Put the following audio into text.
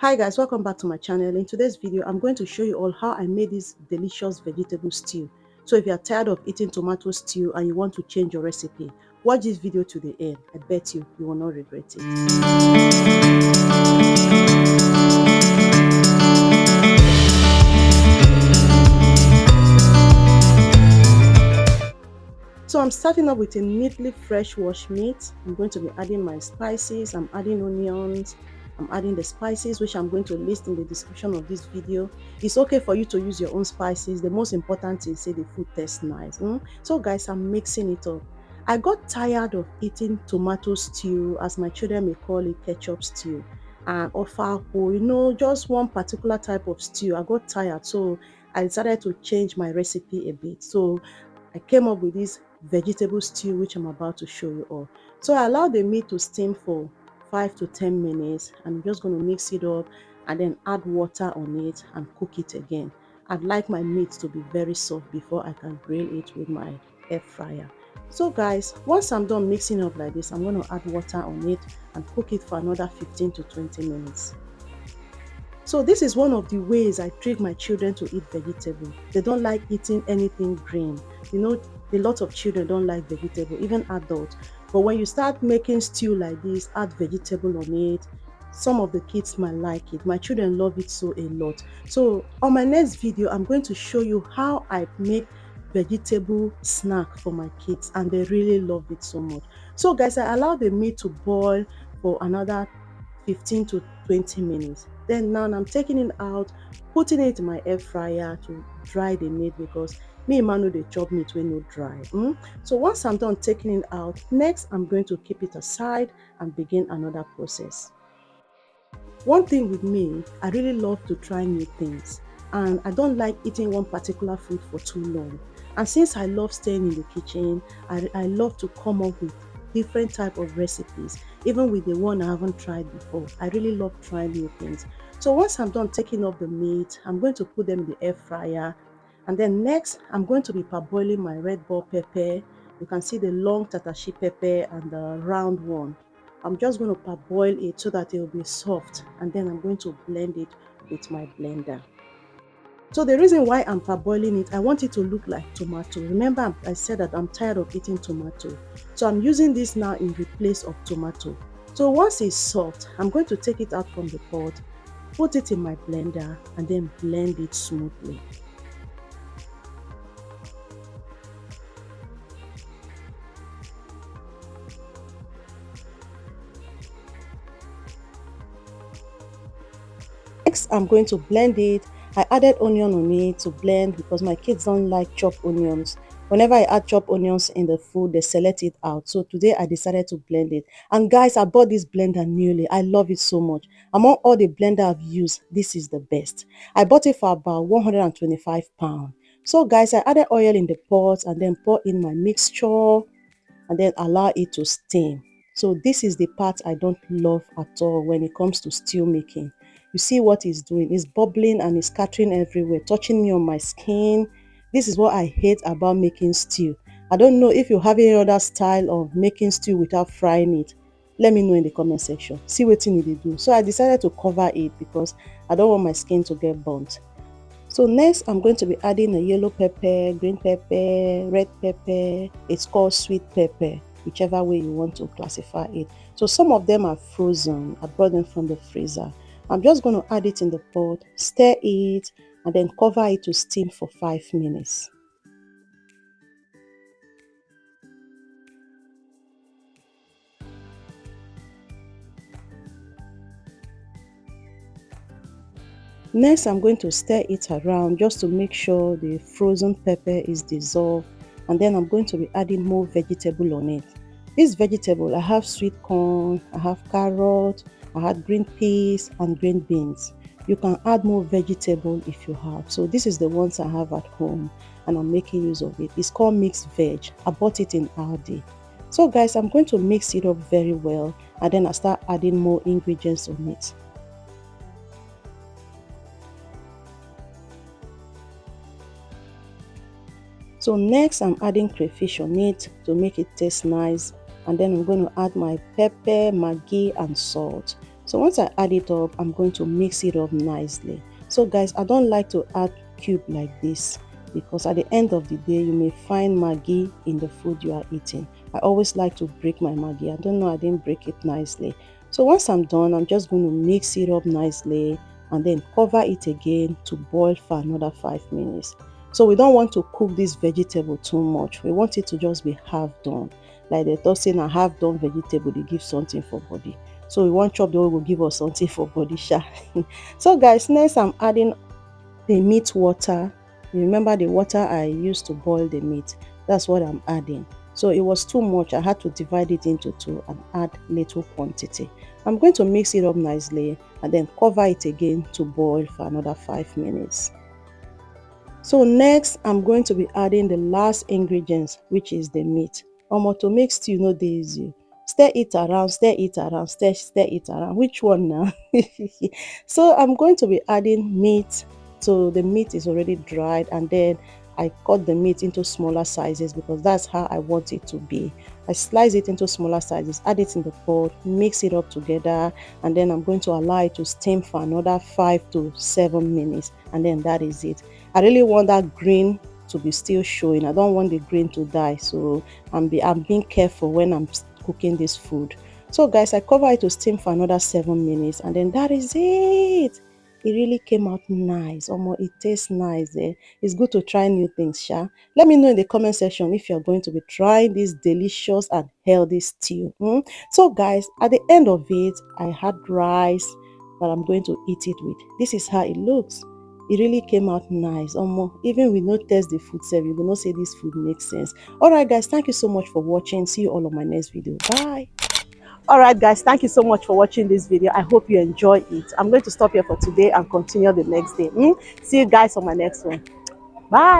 Hi guys, welcome back to my channel. In today's video, I'm going to show you all how I made this delicious vegetable stew. So if you're tired of eating tomato stew and you want to change your recipe, watch this video to the end. I bet you will not regret it. So I'm starting off with a neatly fresh washed meat. I'm going to be adding my spices. I'm adding onions. I'm adding the spices, which I'm going to list in the description of this video. It's okay for you to use your own spices. The most important is say the food tastes nice. So guys, I'm mixing it up. I got tired of eating tomato stew, as my children may call it, ketchup stew, and ofako, just one particular type of stew. I got tired, so I decided to change my recipe a bit. So I came up with this vegetable stew, which I'm about to show you all. So I allowed the meat to steam for 5 to 10 minutes. I'm just going to mix it up and then add water on it and cook it again. I'd like my meat to be very soft before I can grill it with my air fryer. So guys, once I'm done mixing up like this, I'm going to add water on it and cook it for another 15 to 20 minutes. So this is one of the ways I trick my children to eat vegetable. They don't like eating anything green. A lot of children don't like vegetable, even adults. But when you start making stew like this, add vegetable on it, some of the kids might like it. My children love it so a lot. So on my next video, I'm going to show you how I make vegetable snack for my kids, and they really love it so much. So guys, I allow the meat to boil for another 15 to 20 minutes. Then now I'm taking it out, putting it in my air fryer to dry the meat, because me and Manu they chop meat when no dry. So once I'm done taking it out, next I'm going to keep it aside and begin another process. One thing with me, I really love to try new things, and I don't like eating one particular food for too long. And since I love staying in the kitchen, I love to come up with different type of recipes, even with the one I haven't tried before. I really love trying new things. So once I'm done taking off the meat, I'm going to put them in the air fryer. And then next, I'm going to be parboiling my red bell pepper. You can see the long tatashi pepper and the round one. I'm just going to parboil it so that it will be soft, and then I'm going to blend it with my blender. So the reason why I'm parboiling it, I want it to look like tomato. Remember, I said that I'm tired of eating tomato. So I'm using this now in replace of tomato. So once it's soft, I'm going to take it out from the pot, put it in my blender, and then blend it smoothly. Next, I'm going to blend it. I added onion on it to blend because my kids don't like chopped onions. Whenever I add chopped onions in the food, they select it out. So today I decided to blend it. And guys, I bought this blender newly. I love it so much. Among all the blender I've used, this is the best. I bought it for about 125 pounds. So guys, I added oil in the pot and then pour in my mixture and then allow it to steam. So this is the part I don't love at all when it comes to stew making. You see what it's doing? It's bubbling and it's scattering everywhere, touching me on my skin. This is what I hate about making stew. I don't know if you have any other style of making stew without frying it. Let me know in the comment section. See what you need to do. So I decided to cover it because I don't want my skin to get burnt. So next, I'm going to be adding a yellow pepper, green pepper, red pepper. It's called sweet pepper, whichever way you want to classify it. So some of them are frozen. I brought them from the freezer. I'm just going to add it in the pot, stir it, and then cover it to steam for 5 minutes. Next, I'm going to stir it around just to make sure the frozen pepper is dissolved, and then I'm going to be adding more vegetable on it. This vegetable, I have sweet corn, I have carrot, I have green peas and green beans. You can add more vegetable if you have. So this is the ones I have at home and I'm making use of it. It's called mixed veg. I bought it in Aldi. So guys, I'm going to mix it up very well, and then I start adding more ingredients on it. So next, I'm adding crayfish on it to make it taste nice, and then I'm going to add my pepper, Maggi and salt. So once I add it up, I'm going to mix it up nicely. So guys, I don't like to add cube like this because at the end of the day, you may find Maggi in the food you are eating. I always like to break my Maggi. I don't know, I didn't break it nicely. So once I'm done, I'm just going to mix it up nicely and then cover it again to boil for another 5 minutes. So we don't want to cook this vegetable too much. We want it to just be half done. Like they thought saying a half done vegetable, they give something for body. So we want chop the oil will give us something for body sha. So guys, next I'm adding the meat water. Remember the water I used to boil the meat? That's what I'm adding. So it was too much. I had to divide it into two and add little quantity. I'm going to mix it up nicely and then cover it again to boil for another 5 minutes. So next, I'm going to be adding the last ingredients, which is the meat. To make stew no dey easy. Stir it around, stir it around, stir it around. Which one now? So I'm going to be adding meat. So the meat is already dried, and then I cut the meat into smaller sizes because that's how I want it to be. I slice it into smaller sizes, add it in the pot, mix it up together, and then I'm going to allow it to steam for another 5 to 7 minutes, and then that is it. I really want that green to be still showing. I don't want the green to die, so I'm being careful when I'm cooking this food. So guys, I cover it to steam for another 7 minutes, and then that is it. It really came out nice. It tastes nice. It's good to try new things, sha. Let me know in the comment section if you're going to be trying this delicious and healthy stew. So guys, at the end of it, I had rice that I'm going to eat it with. This is how it looks. It really came out nice. Even we no test the food sef, you will not say this food makes sense. All right guys, thank you so much for watching. See you all on my next video. Bye. All right guys, thank you so much for watching this video. I hope you enjoy it. I'm going to stop here for today and continue the next day. See you guys on my next one. Bye.